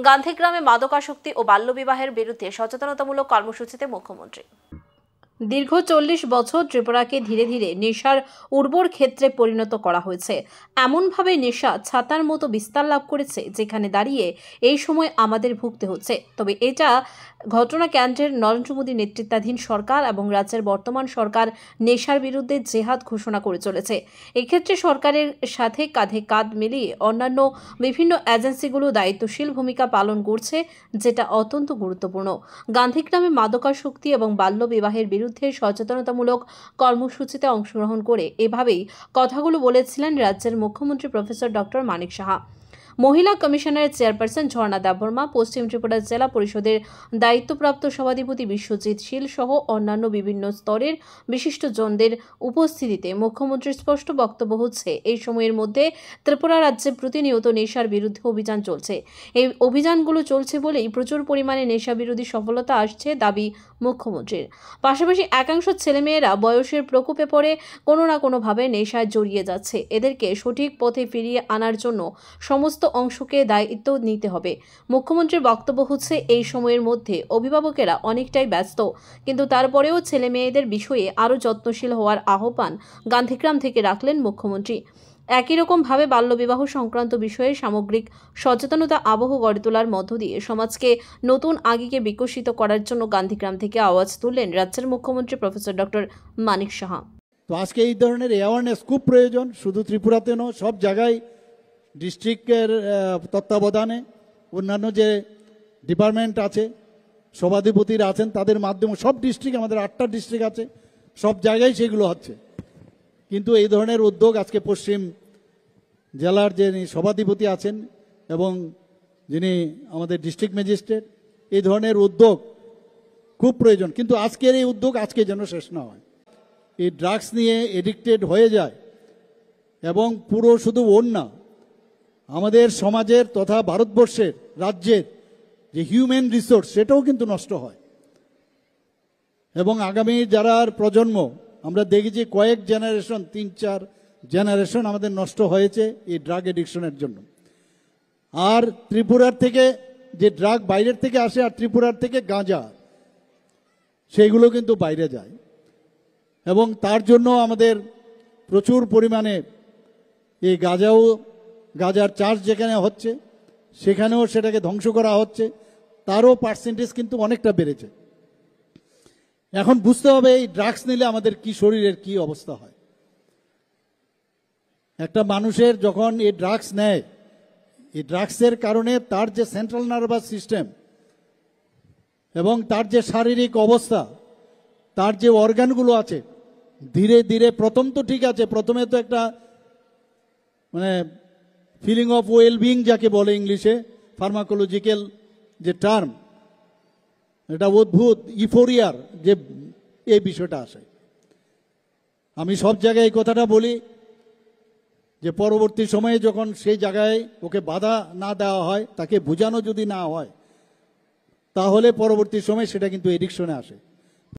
গান্ধীগ্রামে মাদকাসক্তি ও বাল্যবিবাহের বিরুদ্ধে সচেতনতামূলক কর্মসূচিতে মুখ্যমন্ত্রী। দীর্ঘ 40 বছর ত্রিপুরাকে ধীরে ধীরে নেশার উর্বর ক্ষেত্রে পরিণত করা হয়েছে। এমনভাবে নেশা ছাতার মতো বিস্তার লাভ করেছে যেখানে দাঁড়িয়ে এই সময় আমাদের ভুগতে হচ্ছে। তবে এটা ঘটনা কেন্দ্রের নরেন্দ্র মোদী নেতৃত্বাধীন সরকার এবং রাজ্যের বর্তমান সরকার নেশার বিরুদ্ধে জেহাদ ঘোষণা করে চলেছে। এক্ষেত্রে সরকারের সাথে কাঁধে কাঁধ মিলিয়ে অন্যান্য বিভিন্ন এজেন্সিগুলো দায়িত্বশীল ভূমিকা পালন করছে, যেটা অত্যন্ত গুরুত্বপূর্ণ। গান্ধীগ্রামে মাদকাসক্তি এবং বাল্যবিবাহের বিরুদ্ধে সচেতনতামূলক কর্মসূচিতে অংশগ্রহণ করে এভাবেই কথাগুলো বলেছিলেন রাজ্যের মুখ্যমন্ত্রী প্রফেসর ডক্টর মানিক সাহা। মহিলা কমিশনের চেয়ারপারসন ঝর্ণা দেববর্মা, পশ্চিম ত্রিপুরা জেলা পরিষদের দায়িত্বপ্রাপ্ত সভাধিপতি বিশ্বজিৎ শীল সহ অন্যান্য বিভিন্ন স্তরের বিশিষ্টজনদের উপস্থিতিতে মুখ্যমন্ত্রীর স্পষ্ট বক্তব্য হচ্ছে, এই সময়ের মধ্যে ত্রিপুরা রাজ্যে প্রতিনিয়ত নেশার বিরুদ্ধে অভিযান চলছে। এই অভিযানগুলো চলছে বলেই প্রচুর পরিমাণে নেশা বিরোধী সফলতা আসছে দাবি মুখ্যমন্ত্রীর। পাশাপাশি একাংশ ছেলেমেয়েরা বয়সের প্রকোপে পড়ে কোনো না কোনোভাবে নেশায় জড়িয়ে যাচ্ছে। এদেরকে সঠিক পথে ফিরিয়ে আনার জন্য সমস্ত অংশকে দায়িত্ব নিতে হবে। মুখ্যমন্ত্রীর বক্তব্য হচ্ছে, এই সময়ের মধ্যে অভিভাবকেরা অনেকটাই ব্যস্ত, কিন্তু তারপরেও ছেলে মেয়েদের বিষয়ে আরও যত্নশীল হওয়ার আহ্বান গান্ধীগ্রাম থেকে রাখলেন মুখ্যমন্ত্রী। একই রকমভাবে বাল্যবিবাহ সংক্রান্ত বিষয়ে সামগ্রিক সচেতনতা আবহ গড়ে তোলার মধ্য দিয়ে সমাজকে নতুন আগিকে বিকশিত করার জন্য গান্ধীগ্রাম থেকে আওয়াজ তুললেন রাজ্যের মুখ্যমন্ত্রী প্রফেসর ডক্টর মানিক সাহা। তো আজকে এই ধরনের অ্যাওয়ারনেস খুব প্রয়োজন, শুধু ত্রিপুরাতে নয়, সব জায়গায় ডিস্ট্রিক্টের তত্ত্বাবধানে অন্যান্য যে ডিপার্টমেন্ট আছে, সভাধিপতিরা আছেন, তাদের মাধ্যমে সব ডিস্ট্রিক্ট, আমাদের 8টা ডিস্ট্রিক্ট আছে, সব জায়গায় সেগুলো হচ্ছে। কিন্তু এই ধরনের উদ্যোগ আজকে পশ্চিম জেলার যিনি সভাধিপতি আছেন এবং যিনি আমাদের ডিস্ট্রিক্ট ম্যাজিস্ট্রেট, এই ধরনের উদ্যোগ খুব প্রয়োজন। কিন্তু আজকের এই উদ্যোগ আজকে যেন শেষ না হয়। এই ড্রাগস নিয়ে এডিক্টেড হয়ে যায় এবং পুরো শুধু ওর না, আমাদের সমাজের তথা ভারতবর্ষের রাজ্যের যে হিউম্যান রিসোর্স সেটাও কিন্তু নষ্ট হয়। এবং আগামী যারা প্রজন্ম, আমরা দেখেছি কয়েক জেনারেশন, 3-4 জেনারেশন আমাদের নষ্ট হয়েছে এই ড্রাগ এডিকশনের জন্য। আর ত্রিপুরার থেকে যে ড্রাগ বাইরের থেকে আসে, আর ত্রিপুরার থেকে গাঁজা, সেইগুলো কিন্তু বাইরে যায়। এবং তার জন্য আমাদের প্রচুর পরিমাণে এই গাঁজার চাষ যেখানে হচ্ছে সেখানেও সেটাকে ধ্বংস করা হচ্ছে, তারও পার্সেন্টেজ কিন্তু অনেকটা বেড়েছে। এখন বুঝতে হবে এই ড্রাগস নিলে আমাদের কি শরীরের কি অবস্থা হয়। একটা মানুষের যখন এই ড্রাগস নেয়, এই ড্রাগসের কারণে তার যে সেন্ট্রাল নার্ভাস সিস্টেম এবং তার যে শারীরিক অবস্থা, তার যে অর্গানগুলো আছে, ধীরে ধীরে প্রথম তো ঠিক আছে, প্রথমে তো একটা মানে ফিলিং অফ ওয়েলবিং যাকে বলে ইংলিশে, ফার্মাকোলজিক্যাল যে টার্ম, এটা অদ্ভুত ইফোরিয়ার যে এই বিষয়টা আসে। আমি সব জায়গায় এই কথাটা বলি যে পরবর্তী সময়ে যখন সেই জায়গায় ওকে বাধা না দেওয়া হয়, তাকে বোঝানো যদি না হয়, তাহলে পরবর্তী সময় সেটা কিন্তু এডিকশনে আসে।